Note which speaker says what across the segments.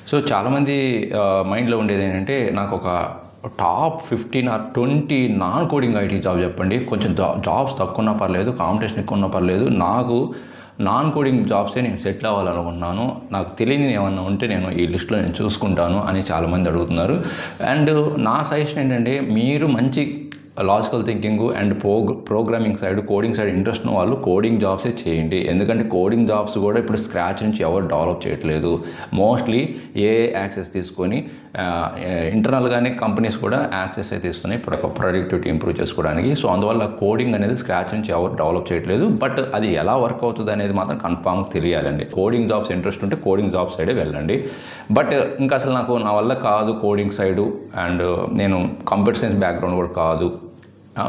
Speaker 1: So చాలామంది మైండ్లో ఉండేది ఏంటంటే నాకు ఒక top 15 or 20 non coding IT job చెప్పండి, కొంచెం జాబ్స్ తక్కువ ఉన్నా పర్లేదు, కాంపిటీషన్ ఎక్కువ ఉన్నా పర్లేదు, నాకు నాన్ కోడింగ్ జాబ్సే నేను సెటిల్ అవ్వాలనుకుంటున్నాను, నాకు తెలియని ఏమన్నా ఉంటే నేను ఈ లిస్ట్లో నేను చూసుకుంటాను అని చాలామంది అడుగుతున్నారు. అండ్ నా సజెషన్ ఏంటంటే, మీరు మంచి logical thinking and programming side, coding side interest ఉన్న వాళ్ళు కోడింగ్ జాబ్సే చేయండి. ఎందుకంటే కోడింగ్ జాబ్స్ కూడా ఇప్పుడు స్క్రాచ్ నుంచి ఎవరు డెవలప్ చేయట్లేదు. మోస్ట్లీ ఏఐ యాక్సెస్ తీసుకొని ఇంటర్నల్గానే కంపెనీస్ కూడా యాక్సెస్ అయితే ఇస్తున్నాయి ప్రొడక్టివిటీ ఇంప్రూవ్ చేసుకోవడానికి. సో అందువల్ల కోడింగ్ అనేది స్క్రాచ్ నుంచి ఎవరు డెవలప్ చేయట్లేదు. బట్ అది ఎలా వర్క్ అవుతుంది అనేది మాత్రం కన్ఫామ్గా తెలియాలండి. కోడింగ్ జాబ్స్ ఇంట్రెస్ట్ ఉంటే కోడింగ్ జాబ్ సైడే వెళ్ళండి. బట్ ఇంకా అసలు నా వల్ల కాదు కోడింగ్ సైడు, అండ్ నేను కంప్యూటర్ సైన్స్ బ్యాక్గ్రౌండ్ కూడా కాదు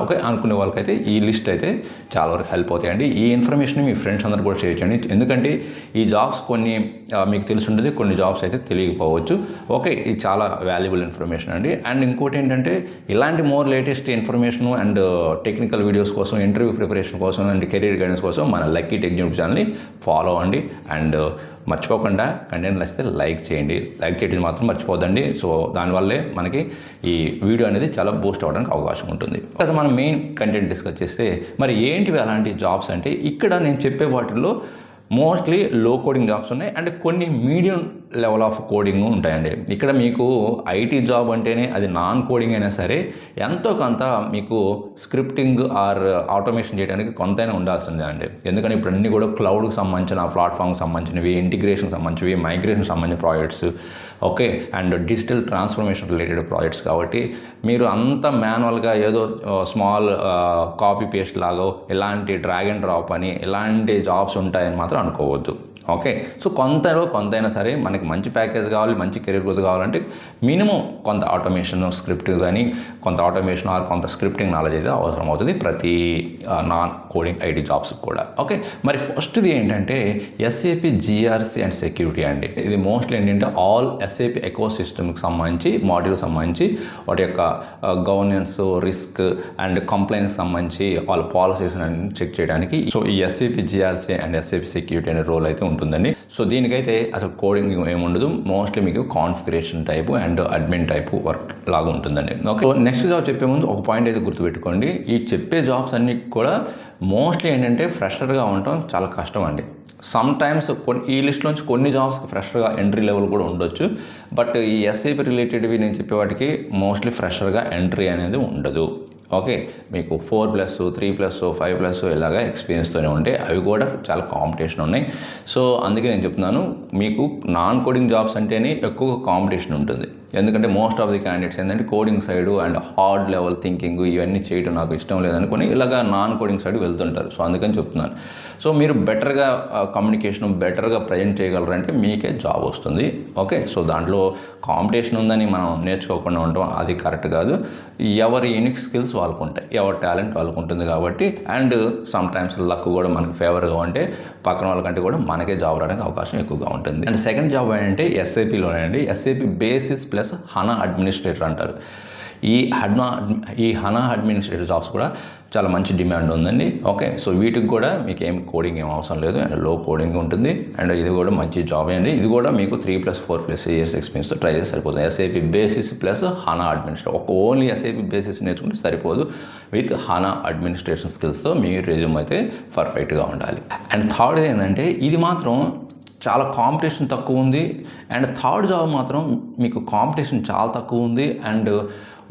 Speaker 1: ఓకే అనుకునే వాళ్ళకైతే ఈ లిస్ట్ అయితే చాలా వరకు హెల్ప్ అవుతాయండి. ఈ ఇన్ఫర్మేషన్ మీ ఫ్రెండ్స్ అందరూ కూడా షేర్ చేయండి. ఎందుకంటే ఈ జాబ్స్ కొన్ని మీకు తెలిసి ఉంటుంది, కొన్ని జాబ్స్ అయితే తెలియకపోవచ్చు. ఓకే, ఇది చాలా వాల్యుబుల్ ఇన్ఫర్మేషన్ అండి. అండ్ ఇంకోటి ఏంటంటే, ఇలాంటి more latest information and technical videos కోసం, ఇంటర్వ్యూ ప్రిపరేషన్ కోసం అండ్ కెరీర్ గైడెన్స్ కోసం మన లక్కీ టెక్ యూట్యూబ్ ఛానల్ని ఫాలో అవ్వండి. అండ్ మర్చిపోకుండా కంటెంట్ నచ్చితే లైక్ చేయండి, లైక్ చేయడం మాత్రం మర్చిపోద్దండి. సో దానివల్లే మనకి ఈ వీడియో అనేది చాలా బూస్ట్ అవ్వడానికి అవకాశం ఉంటుంది. అసలు మనం మెయిన్ కంటెంట్ డిస్కస్ చేస్తే, మరి ఏంటివి అలాంటి జాబ్స్ అంటే, ఇక్కడ నేను చెప్పే వాటిల్లో మోస్ట్లీ లో కోడింగ్ జాబ్స్ ఉన్నాయి అండ్ కొన్ని మీడియం లెవెల్ ఆఫ్ కోడింగ్ ఉంటాయండి. ఇక్కడ మీకు ఐటీ జాబ్ అంటేనే అది నాన్ కోడింగ్ అయినా సరే ఎంతో కొంత మీకు స్క్రిప్టింగ్ ఆర్ ఆటోమేషన్ చేయడానికి కొంతైనా ఉండాల్సిందే అండి. ఎందుకంటే ఇప్పుడు అన్నీ కూడా క్లౌడ్కి సంబంధించిన, ప్లాట్ఫామ్కి సంబంధించినవి, ఇంటిగ్రేషన్కి సంబంధించినవి, మైగ్రేషన్కి సంబంధించిన projects, okay, and digital transformation related projects. కాబట్టి మీరు అంత మాన్యువల్గా ఏదో స్మాల్ కాపీ పేస్ట్ లాగో, ఇలాంటి డ్రాగ్ అండ్ డ్రాప్ అని ఇలాంటి జాబ్స్ ఉంటాయని మాత్రం అనుకోవద్దు. ఓకే, సో కొంతైనా సరే మనకి మంచి ప్యాకేజ్ కావాలి, మంచి కెరీర్ గ్రోత్ కావాలంటే మినిమం కొంత ఆటోమేషన్ స్క్రిప్ట్ కానీ, కొంత ఆటోమేషన్ ఆర్ కొంత స్క్రిప్టింగ్ నాలెడ్జ్ అయితే అవసరం అవుతుంది ప్రతి నాన్ కోడింగ్ ఐటీ జాబ్స్ కూడా. ఓకే, మరి ఫస్ట్ది ఏంటంటే ఎస్ఏపి జిఆర్సి అండ్ సెక్యూరిటీ అండి. ఇది మోస్ట్లీ ఏంటంటే ఆల్ ఎస్ఏపి ఎకో సిస్టమ్కి సంబంధించి, మాడ్యూల్కి సంబంధించి వాటి యొక్క గవర్నెన్స్, రిస్క్ అండ్ కంప్లైంట్కి సంబంధించి వాళ్ళ పాలసీస్ అన్ని చెక్ చేయడానికి సో ఈ SAP GRC and SAP security అనే రోల్ అయితే ఉంటుందండి. సో దీనికైతే అసలు కోడింగ్ ఏముండదు, మోస్ట్లీ మీకు configuration type and admin type work లాగా ఉంటుందండి. ఓకే, సో నెక్స్ట్ జాబ్ చెప్పే ముందు ఒక పాయింట్ అయితే గుర్తుపెట్టుకోండి, ఈ చెప్పే జాబ్స్ అన్ని కూడా మోస్ట్లీ ఏంటంటే ఫ్రెషర్గా ఉండటం చాలా కష్టం అండి. సమ్ టైమ్స్ ఈ లిస్ట్లోంచి కొన్ని జాబ్స్కి ఫ్రెషర్గా ఎంట్రీ లెవెల్ కూడా ఉండొచ్చు. బట్ ఈ ఎస్ఐపి రిలేటెడ్వి నేను చెప్పేవాటికి మోస్ట్లీ ఫ్రెషర్గా ఎంట్రీ అనేది ఉండదు. ఓకే, మీకు 4+, 3+, 5+ ఇలాగా ఎక్స్పీరియన్స్తోనే ఉంటాయి. అవి కూడా చాలా కాంపిటీషన్ ఉన్నాయి. సో అందుకే నేను చెప్తున్నాను, మీకు నాన్ కోడింగ్ జాబ్స్ అంటేనే ఎక్కువ కాంపిటీషన్ ఉంటుంది. ఎందుకంటే మోస్ట్ ఆఫ్ ది క్యాండిడేట్స్ ఏంటంటే coding side and hard level thinking ఇవన్నీ చేయడం నాకు ఇష్టం లేదనుకొని ఇలాగా నాన్ కోడింగ్ సైడ్ వెళ్తుంటారు. సో అందుకని చెప్తున్నాను. సో మీరు బెటర్గా కమ్యూనికేషన్ బెటర్గా ప్రజెంట్ చేయగలరంటే మీకే జాబ్ వస్తుంది. ఓకే, సో దాంట్లో కాంపిటీషన్ ఉందని మనం నేర్చుకోకుండా ఉండటం అది కరెక్ట్ కాదు. ఎవరి యూనిక్ స్కిల్స్ వాళ్ళకు ఉంటాయి, ఎవరి టాలెంట్ వాళ్ళకు ఉంటుంది కాబట్టి. అండ్ సమ్ టైమ్స్ లక్ కూడా మనకు ఫేవర్గా ఉంటే పక్కన వాళ్ళకంటే కూడా మనకే జాబ్ రావడానికి అవకాశం ఎక్కువగా ఉంటుంది. అండ్ సెకండ్ జాబ్ ఏంటంటే ఎస్ఐపిలోనే అండి. SIP basis plus HANA administrator అంటారు. ఈ హనా అడ్మినిస్ట్రేటర్ జాబ్స్ కూడా చాలా మంచి డిమాండ్ ఉందండి. ఓకే, సో వీటికి కూడా మీకు ఏం కోడింగ్ ఏం అవసరం లేదు అండ్ లో కోడింగ్ ఉంటుంది. అండ్ ఇది కూడా మంచి జాబ్ అండి. ఇది కూడా మీకు 3+, 4+ ఇయర్స్ ఎక్స్పీరియన్స్తో ట్రై చేసి సరిపోతుంది. SAP basis plus HANA administrator. Only SAP basis నేర్చుకుంటే సరిపోదు, విత్ హనా అడ్మినిస్ట్రేషన్ స్కిల్స్తో మీ రెజ్యూమ్ అయితే పర్ఫెక్ట్గా ఉండాలి. అండ్ థర్డ్ ఏంటంటే, ఇది మాత్రం చాలా కాంపిటీషన్ తక్కువ ఉంది. అండ్ థర్డ్ జాబ్ మాత్రం మీకు కాంపిటీషన్ చాలా తక్కువ ఉంది అండ్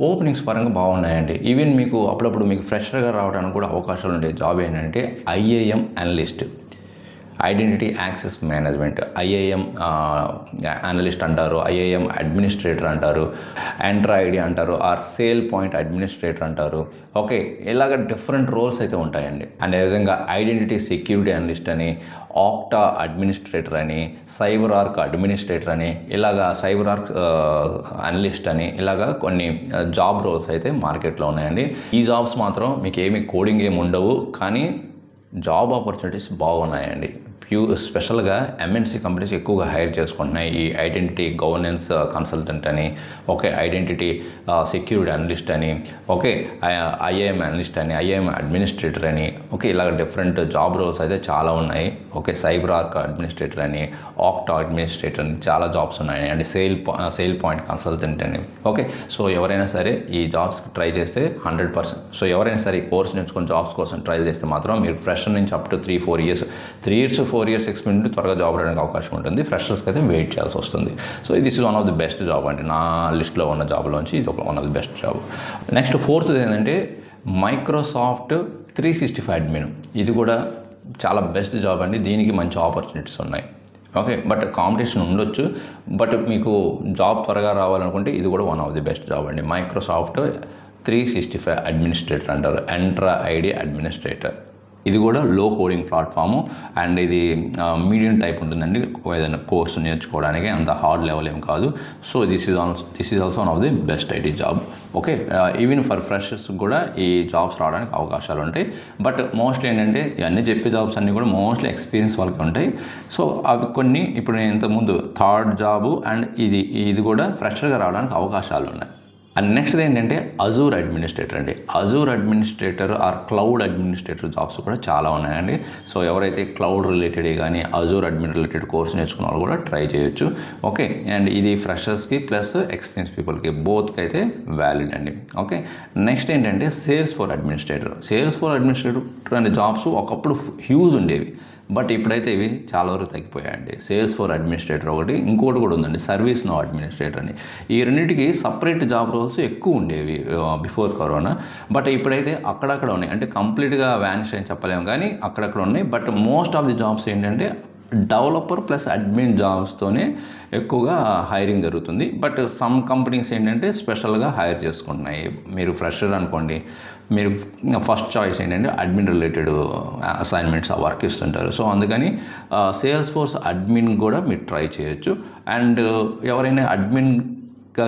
Speaker 1: ఓపెనింగ్స్ పరంగా బాగున్నాయండి. ఈవెన్ మీకు అప్పుడప్పుడు మీకు ఫ్రెషర్గా రావడానికి కూడా అవకాశాలు ఉండే జాబ్ ఏంటంటే IAM analyst, identity access management, IAM analyst అంటారు, ఐఏఎం అడ్మినిస్ట్రేటర్ అంటారు, ఎంట్రాయిడీ అంటారు, ఆర్ సేల్ పాయింట్ అడ్మినిస్ట్రేటర్ అంటారు. ఓకే, ఇలాగ డిఫరెంట్ రోల్స్ అయితే ఉంటాయండి. అండ్ అదేవిధంగా ఐడెంటిటీ సెక్యూరిటీ అనలిస్ట్ అని, ఆక్టా అడ్మినిస్ట్రేటర్ అని, సైబర్ ఆర్క్ అడ్మినిస్ట్రేటర్ అని, ఇలాగా సైబర్ ఆర్క్ అనలిస్ట్ అని, ఇలాగా కొన్ని జాబ్ రోల్స్ అయితే మార్కెట్లో ఉన్నాయండి. ఈ జాబ్స్ మాత్రం మీకు ఏమి కోడింగ్ ఏమి ఉండవు, కానీ జాబ్ ఆపర్చునిటీస్ బాగున్నాయండి. స్పెషల్గా ఎంఎన్సీ కంపెనీస్ ఎక్కువగా హైర్ చేసుకుంటున్నాయి. ఈ ఐడెంటిటీ గవర్నెన్స్ కన్సల్టెంట్ అని, ఓకే, ఐడెంటిటీ సెక్యూరిటీ అనలిస్ట్ అని, ఓకే, ఐఏఎం అనలిస్ట్ అని, ఐఏఎం అడ్మినిస్ట్రేటర్ అని, ఓకే, ఇలాగ డిఫరెంట్ జాబ్ రోల్స్ అయితే చాలా ఉన్నాయి. ఓకే, సైబర్ ఆర్క్ అడ్మినిస్ట్రేటర్ అని, ఆక్టా అడ్మినిస్ట్రేటర్ అని చాలా జాబ్స్ ఉన్నాయి. అండ్ సేల్ పాయింట్ కన్సల్టెంట్ అని. ఓకే, సో ఎవరైనా సరే ఈ జాబ్స్కి ట్రై చేస్తే 100%. సో ఎవరైనా సరే ఈ కోర్స్ నేర్చుకుని జాబ్స్ కోసం ట్రై చేస్తే మాత్రం మీరు ఫ్రెషర్ నుంచి up to 3 years 4 years experience ఉంటే త్వరగా జాబ్ రావడానికి అవకాశం ఉంటుంది. ఫ్రెషర్స్కి అయితే వెయిట్ చేయాల్సి వస్తుంది. So this is one of the best job అండి. నా లిస్ట్లో ఉన్న జాబ్లోంచి ఇది one of the best job. Next 4th ఏంటంటే మైక్రోసాఫ్ట్ 365 అడ్మిన్. ఇది కూడా చాలా బెస్ట్ జాబ్ అండి. దీనికి మంచి ఆపర్చునిటీస్ ఉన్నాయి. ఓకే, బట్ కాంపిటీషన్ ఉండొచ్చు. బట్ మీకు జాబ్ త్వరగా రావాలనుకుంటే ఇది కూడా one of the best job అండి. మైక్రోసాఫ్ట్ 365 అడ్మినిస్ట్రేటర్ అంటారు. ఎంట్రా ఐడి అడ్మినిస్ట్రేటర్. ఇది కూడా లో కోడింగ్ ప్లాట్ఫాము అండ్ ఇది మీడియం టైప్ ఉంటుందండి. ఏదైనా కోర్సు నేర్చుకోవడానికి అంత హార్డ్ లెవెల్ ఏం కాదు. So this is also one of the best IT job. Okay, even for freshers కూడా ఈ జాబ్స్ రావడానికి అవకాశాలు ఉంటాయి. బట్ మోస్ట్లీ ఏంటంటే ఇవన్నీ చెప్పే జాబ్స్ అన్నీ కూడా మోస్ట్లీ ఎక్స్పీరియన్స్ వాళ్ళకి ఉంటాయి. సో అవి కొన్ని ఇప్పుడు నేను ఇంతకుముందు 3rd జాబు అండ్ ఇది కూడా ఫ్రెషర్గా రావడానికి అవకాశాలు ఉన్నాయి. అండ్ నెక్స్ట్ ఏంటంటే అజూర్ అడ్మినిస్ట్రేటర్ అండి. Azure administrator or cloud administrator jobs కూడా చాలా ఉన్నాయండి. సో ఎవరైతే క్లౌడ్ రిలేటెడ్ కానీ అజూర్ అడ్మిన్ రిలేటెడ్ కోర్స్ నేర్చుకున్న వాళ్ళు కూడా ట్రై చేయొచ్చు. ఓకే, అండ్ ఇది ఫ్రెషర్స్కి ప్లస్ ఎక్స్పీరియన్స్ పీపుల్కి బోత్కి అయితే వ్యాలిడ్ అండి. ఓకే, నెక్స్ట్ ఏంటంటే సేల్స్ ఫోర్ అడ్మినిస్ట్రేటర్ అనే జాబ్స్ ఒకప్పుడు హ్యూజ్ ఉండేవి. బట్ ఇప్పుడైతే ఇవి చాలా వరకు తగ్గిపోయాయండి. సేల్స్ ఫోర్ అడ్మినిస్ట్రేటర్ ఒకటి, ఇంకోటి కూడా ఉందండి సర్వీస్ నో అడ్మినిస్ట్రేటర్ అని. ఈ రెండింటికి సపరేట్ జాబ్ రోల్స్ ఎక్కువ ఉండేవి బిఫోర్ కరోనా. బట్ ఇప్పుడైతే అక్కడక్కడ ఉన్నాయి. అంటే కంప్లీట్గా వ్యానిష్ అని చెప్పలేము కానీ అక్కడక్కడ ఉన్నాయి. But most of the jobs ఏంటంటే డెవలపర్ ప్లస్ అడ్మిన్ జాబ్స్తోనే ఎక్కువగా హైరింగ్ జరుగుతుంది. బట్ సమ్ కంపెనీస్ ఏంటంటే స్పెషల్గా హైర్ చేసుకుంటున్నాయి. మీరు ఫ్రెషర్ అనుకోండి, మీరు ఫస్ట్ చాయిస్ ఏంటంటే అడ్మిన్ రిలేటెడ్ అసైన్మెంట్స్ ఆ వర్క్ ఇస్తుంటారు. సో అందుకని సేల్స్ ఫోర్స్ అడ్మిన్ కూడా మీరు ట్రై చేయొచ్చు. అండ్ ఎవరైనా అడ్మిన్గా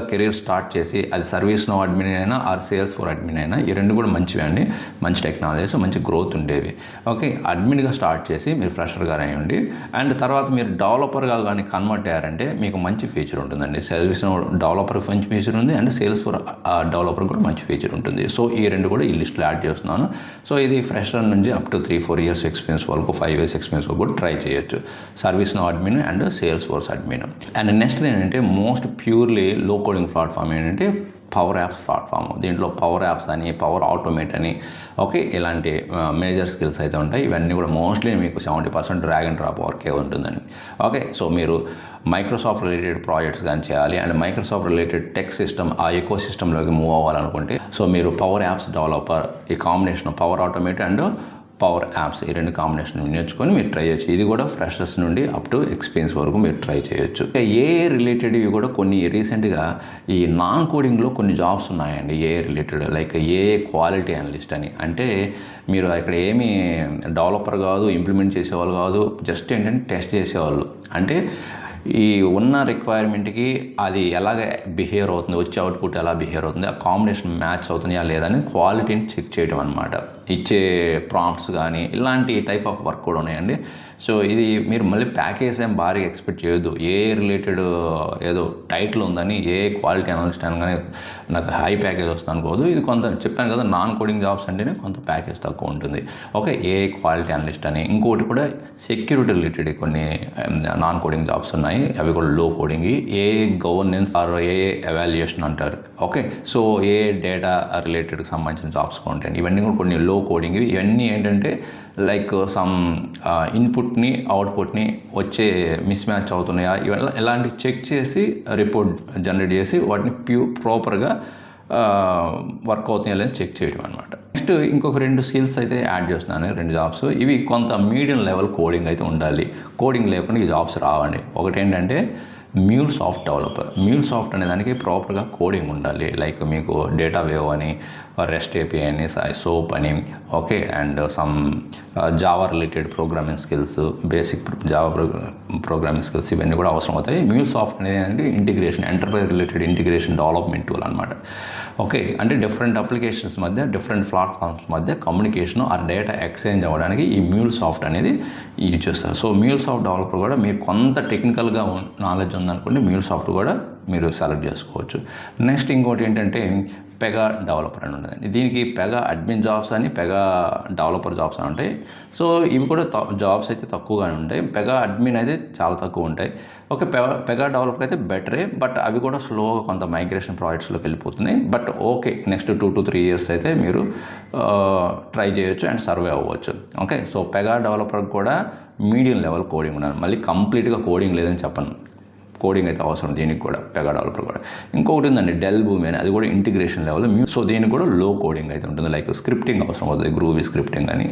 Speaker 1: కెరీర్ స్టార్ట్ చేసి అది సర్వీస్ నో అడ్మిన్ అయినా ఆర్ సేల్స్ ఫోర్ అడ్మిన్ అయినా ఈ రెండు కూడా మంచివి అండి. మంచి టెక్నాలజీస్, మంచి గ్రోత్ ఉండేవి. ఓకే, అడ్మిన్గా స్టార్ట్ చేసి మీరు ఫ్రెషర్గా అయ్యండి. అండ్ తర్వాత మీరు డెవలపర్గా కానీ కన్వర్ట్ అయ్యారంటే మీకు మంచి ఫీచర్ ఉంటుందండి. సర్వీస్ నో డెవలపర్ మంచి ఫీచర్ ఉంది అండ్ సేల్స్ ఫోర్ డెవలపర్ కూడా మంచి ఫీచర్ ఉంటుంది. సో ఈ రెండు కూడా ఈ లిస్ట్లో యాడ్ చేస్తున్నాను. సో ఇది ఫ్రెషర్ నుంచి అప్ టు 3-4 years ఎక్స్పీరియన్స్ వరకు 5 years ఎక్స్పీరియన్స్ వరకు కూడా ట్రై చేయొచ్చు. ServiceNow admin and Salesforce admin. And next ఏంటంటే most purely low coding platform ఏంటంటే పవర్ యాప్స్ ప్లాట్ఫామ్. దీంట్లో పవర్ యాప్స్ అని, పవర్ ఆటోమేట్ అని, ఓకే, ఇలాంటి మేజర్ స్కిల్స్ అయితే ఉంటాయి. ఇవన్నీ కూడా మోస్ట్లీ మీకు 70% డ్రాగ్ అండ్ డ్రాప్ వర్కే ఉంటుందండి. ఓకే, సో మీరు మైక్రోసాఫ్ట్ రిలేటెడ్ ప్రాజెక్ట్స్ కానీ చేయాలి and Microsoft related tech system ఆ ఎకో సిస్టంలోకి మూవ్ అవ్వాలనుకుంటే సో మీరు పవర్ యాప్స్ డెవలపర్, ఈ combination power automate and power apps ఈ రెండు కాంబినేషన్ నేర్చుకొని మీరు ట్రై చేయొచ్చు. ఇది కూడా ఫ్రెషర్స్ నుండి అప్ టు ఎక్స్పీరియన్స్ వరకు మీరు ట్రై చేయొచ్చు. ఏఐ రిలేటెడ్ ఇవి కూడా కొన్ని రీసెంట్గా ఈ నాన్ కోడింగ్లో కొన్ని జాబ్స్ ఉన్నాయండి AI related. Like AI quality analyst అని. అంటే మీరు ఇక్కడ ఏమీ డెవలపర్ కాదు, ఇంప్లిమెంట్ చేసేవాళ్ళు కాదు, జస్ట్ ఏంటంటే టెస్ట్ చేసేవాళ్ళు. అంటే ఈ ఉన్న రిక్వైర్మెంట్కి అది ఎలాగ బిహేవ్ అవుతుంది, వచ్చే అవుట్పుట్ ఎలా బిహేవ్ అవుతుంది, ఆ కాంబినేషన్ మ్యాచ్ అవుతుందా లేదని క్వాలిటీని చెక్ చేయడం అనమాట. ఇచ్చే ప్రాంప్ట్స్ కానీ ఇలాంటి టైప్ ఆఫ్ వర్క్ కూడా ఉన్నాయండి. సో ఇది మీరు మళ్ళీ ప్యాకేజ్ ఏం భారీగా ఎక్స్పెక్ట్ చేయొద్దు. ఏ రిలేటెడ్ ఏదో టైటిల్ ఉందని ఏ క్వాలిటీ అనలిస్ట్ అనగానే నాకు హై ప్యాకేజ్ వస్తుంది అనుకోదు. ఇది కొంత చెప్పాను కదా, నాన్ కోడింగ్ జాబ్స్ అంటేనే కొంత ప్యాకేజ్ తక్కువ ఉంటుంది. ఓకే, ఏ క్వాలిటీ అనలిస్ట్ అని, ఇంకోటి కూడా సెక్యూరిటీ రిలేటెడ్ కొన్ని నాన్ కోడింగ్ జాబ్స్ ఉన్నాయి. అవి కూడా low coding. AI governance or AI evaluation అంటారు. ఓకే, సో ఏ డేటా రిలేటెడ్కి సంబంధించిన జాబ్స్ కూడా ఉంటాయి. ఇవన్నీ కూడా కొన్ని లో కోడింగ్. ఇవన్నీ ఏంటంటే లైక్ సమ్ ఇన్పుట్ని అవుట్పుట్ని వచ్చే మిస్ మ్యాచ్ అవుతున్నాయా ఇవన్నీ ఇలాంటివి చెక్ చేసి రిపోర్ట్ జనరేట్ చేసి వాటిని ప్రాపర్గా వర్క్ అవుతున్నాయా లేదా చెక్ చేయడం అనమాట. నెక్స్ట్ ఇంకొక 2 స్కిల్స్ అయితే యాడ్ చేస్తున్నాను, 2 జాబ్స్. ఇవి కొంత మీడియం లెవెల్ కోడింగ్ అయితే ఉండాలి. కోడింగ్ లేకుండా ఈ జాబ్స్ రావండి. ఒకటి ఏంటంటే MuleSoft డెవలపర్. MuleSoft అనే దానికి ప్రాపర్గా కోడింగ్ ఉండాలి. లైక్ మీకు డేటా వేవ్ అని, రెస్ట్ ఏపీఐ అని, సోప్ అని, okay, and some Java related programming skills, basic Java programming skills ఇవన్నీ కూడా అవసరం అవుతాయి. MuleSoft అనేది integration, enterprise related integration development tool అనమాట. ఓకే, అంటే డిఫరెంట్ అప్లికేషన్స్ మధ్య, డిఫరెంట్ ప్లాట్ఫామ్స్ మధ్య కమ్యూనికేషన్ ఆ డేటా ఎక్స్చేంజ్ అవ్వడానికి ఈ MuleSoft అనేది యూజ్ చేస్తారు. సో MuleSoft డెవలపర్ కూడా మీరు కొంత టెక్నికల్గా నాలెడ్జ్ ఉందనుకోండి, MuleSoft కూడా మీరు సెలెక్ట్ చేసుకోవచ్చు. నెక్స్ట్ ఇంకోటి ఏంటంటే పెగా డెవలపర్ అని ఉండదండి. దీనికి పెగా అడ్మిన్ జాబ్స్ అని, పెగా డెవలపర్ జాబ్స్ అని ఉంటాయి. సో ఇవి కూడా జాబ్స్ అయితే తక్కువగానే ఉంటాయి. పెగా అడ్మిన్ అయితే చాలా తక్కువ ఉంటాయి. ఓకే, పెగా డెవలపర్ అయితే బెటరే, బట్ అవి కూడా స్లోగా కొంత మైగ్రేషన్ ప్రాజెక్ట్స్లోకి వెళ్ళిపోతున్నాయి. But okay, next 2 to 3 years అయితే మీరు ట్రై చేయొచ్చు అండ్ సర్వే అవ్వచ్చు. ఓకే, సో పెగా డెవలపర్ కూడా మీడియం లెవెల్ కోడింగ్ ఉండాలి. మళ్ళీ కంప్లీట్గా కోడింగ్ లేదని చెప్పను, కోడింగ్ అయితే అవసరం దీనికి కూడా, పెగా డెవలపర్ కూడా. ఇంకొకటి ఉందండి డెల్ భూమి అని, అది కూడా ఇంటిగ్రేషన్ లెవెల్. సో దీనికి కూడా లో కోడింగ్ అయితే ఉంటుంది, లైక్ స్క్రిప్టింగ్ అవసరం అవుతుంది, గ్రూవీ స్క్రిప్టింగ్ అని.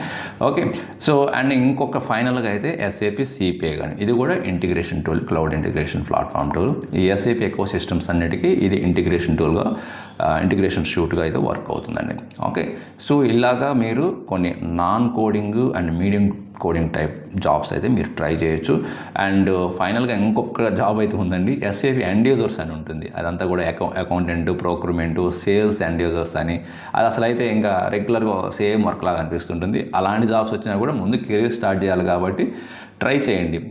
Speaker 1: ఓకే, సో అండ్ ఇంకొక ఫైనల్గా అయితే SAP CPI కానీ, ఇది కూడా integration tool, cloud integration platform tool. ఈ SAP ఎకో సిస్టమ్స్ అన్నిటికీ ఇది ఇంటిగ్రేషన్ టూల్గా, ఇంటిగ్రేషన్ షూట్గా అయితే వర్క్ అవుతుందండి. ఓకే, సో ఇలాగా మీరు కొన్ని non coding and medium coding type jobs అయితే మీరు ట్రై చేయొచ్చు. అండ్ ఫైనల్గా ఇంకొక జాబ్ అయితే ఉందండి, SAP ఎండ్ యూజర్స్ అని ఉంటుంది. అదంతా కూడా accountant, procurement, sales end users అని, అది అసలు అయితే ఇంకా రెగ్యులర్గా సేమ్ వర్క్ లాగా అనిపిస్తుంటుంది. అలాంటి జాబ్స్ వచ్చినా కూడా ముందు కెరీర్ స్టార్ట్ చేయాలి కాబట్టి ట్రై చేయండి.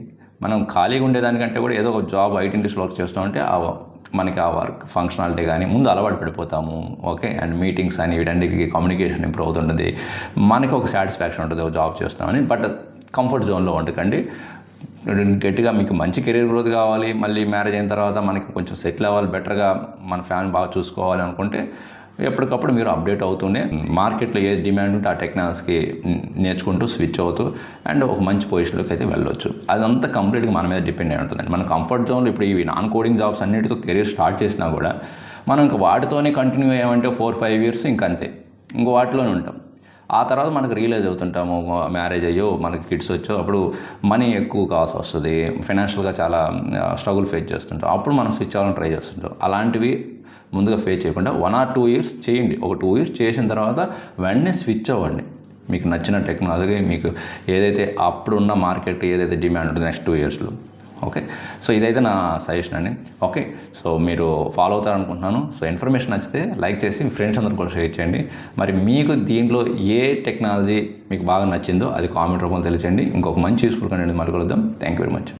Speaker 1: మనం ఖాళీగా ఉండేదానికంటే కూడా ఏదో ఒక జాబ్ IT ఇండస్ట్రీలో వర్క్ చేస్తామంటే మనకి ఆ వర్క్ ఫంక్షనాలిటీ కానీ ముందు అలవాటు పడిపోతాము. ఓకే, అండ్ మీటింగ్స్ అని వీటన్నిటికీ కమ్యూనికేషన్ ఇంప్రూవ్ అవుతుంటుంది, మనకి ఒక సాటిస్ఫాక్షన్ ఉంటుంది ఒక జాబ్ చేస్తామని. బట్ కంఫర్ట్ జోన్లో ఉండకండి, గట్టిగా మీకు మంచి కెరీర్ గ్రోత్ కావాలి, మళ్ళీ మ్యారేజ్ అయిన తర్వాత మనకి కొంచెం సెటిల్ అవ్వాలి, బెటర్గా మన ఫ్యామిలీ బాగా చూసుకోవాలి అనుకుంటే ఎప్పటికప్పుడు మీరు అప్డేట్ అవుతూనే మార్కెట్లో ఏ డిమాండ్ ఉంటే ఆ టెక్నాలజీకి నేర్చుకుంటూ స్విచ్ అవుతూ అండ్ ఒక మంచి పొజిషన్లోకి అయితే వెళ్ళొచ్చు. అదంతా కంప్లీట్గా మన మీద డిపెండ్ అయి ఉంటుందండి. మన కంఫర్ట్ జోన్లో ఇప్పుడు ఇవి నాన్ కోడింగ్ జాబ్స్ అన్నిటితో కెరీర్ స్టార్ట్ చేసినా కూడా మనం ఇంక వాటితోనే కంటిన్యూ అయ్యామంటే 4-5 years ఇంకంతే, ఇంకో వాటిలోనే ఉంటాం. ఆ తర్వాత మనకు రియలైజ్ అవుతుంటాము, మ్యారేజ్ అయ్యో మనకి కిడ్స్ వచ్చో అప్పుడు మనీ ఎక్కువ కావాల్సి వస్తుంది, ఫైనాన్షియల్గా చాలా స్ట్రగుల్ ఫేస్ చేస్తుంటాం, అప్పుడు మనం స్విచ్ అవ్వాలని ట్రై చేస్తుంటాం. అలాంటివి ముందుగా ఫేస్ చేయకుండా 1 or 2 years చేయండి. ఒక 2 years చేసిన తర్వాత వెంటనే స్విచ్ అవ్వండి. మీకు నచ్చిన టెక్నాలజీ, మీకు ఏదైతే అప్పుడున్న మార్కెట్ ఏదైతే డిమాండ్ ఉంటుందో నెక్స్ట్ 2 yearsలో. ఓకే, సో ఇదైతే నా సజెషన్ అండి. ఓకే, సో మీరు ఫాలో అవుతారనుకుంటున్నాను. సో ఇన్ఫర్మేషన్ నచ్చితే లైక్ చేసి మీ ఫ్రెండ్స్ అందరూ కూడా షేర్ చేయండి. మరి మీకు దీంట్లో ఏ టెక్నాలజీ మీకు బాగా నచ్చిందో అది కామెంట్ రూపంలో తెలియచేయండి. ఇంకొక మంచి యూస్ఫుల్ కంటెంట్ మళ్ళీ కలుద్దాం. Thank you very much.